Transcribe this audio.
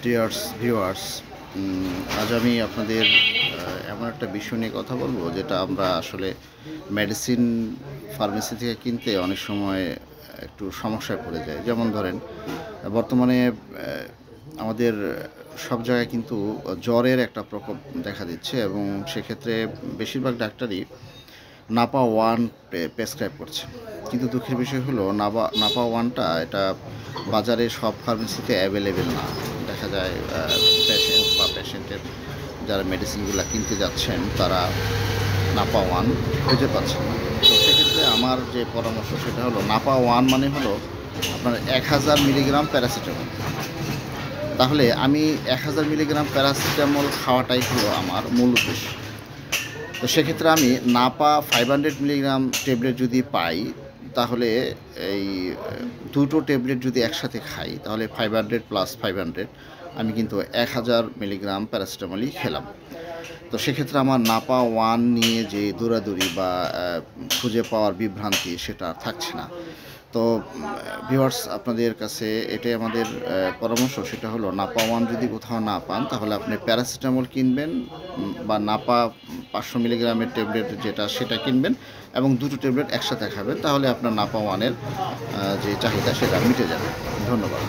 Dears viewers, আজ আমি আপনাদের এমন একটা বিষয় নিয়ে কথা বলবো যেটা আমরা আসলে মেডিসিন ফার্মেসি থেকে কিনতে অনেক সময় একটু সমস্যায় পড়ে যায়। যেমন ধরেন, বর্তমানে আমাদের সব জায়গায় কিন্তু জ্বরের একটা প্রকোপ দেখা দিচ্ছে এবং সেক্ষেত্রে বেশিরভাগ ডাক্তারই নাপা ওয়ান প্রেসক্রাইব করছে। কিন্তু দুঃখের বিষয় হলো নাপা ওয়ানটা এটা বাজারে সব ফার্মেসিতে অ্যাভেলেবেল না। দেখা যায় পেশেন্ট বা পেশেন্টের যারা মেডিসিনগুলো কিনতে যাচ্ছেন তারা নাপা ওয়ান খুঁজে পাচ্ছেন না। তো সেক্ষেত্রে আমার যে পরামর্শ সেটা হলো, নাপা ওয়ান মানে হলো আপনার 1000 মিলিগ্রাম প্যারাসিটামল। তাহলে আমি 1000 মিলিগ্রাম প্যারাসিটামল খাওয়াটাই হলো আমার মূল উদ্দেশ্য। তো সেক্ষেত্রে আমি নাপা 500 মিলিগ্রাম ট্যাবলেট যদি পাই, তাহলে এই দুটো ট্যাবলেট যদি একসাথে খাই তাহলে 500 প্লাস 500 আমি কিন্তু 1000 মিলিগ্রাম প্যারাসিটামলই খেলাম। তো সেক্ষেত্রে আমার নাপা ওয়ান নিয়ে যে দৌড়াদৌড়ি বা খুঁজে পাওয়ার বিভ্রান্তি সেটা আর থাকছে না। তো ভিউয়ার্স, আপনাদের কাছে এটাই আমাদের পরামর্শ, সেটা হলো নাপা ওয়ান যদি কোথাও না পান তাহলে আপনি প্যারাসিটামল কিনবেন, বা নাপা 500 মিলিগ্রামের ট্যাবলেট যেটা সেটা কিনবেন এবং দুটো ট্যাবলেট একসাথে খাবেন, তাহলে আপনার নাপা ওয়ানের যে চাহিদা সেটা মিটে যাবে। ধন্যবাদ।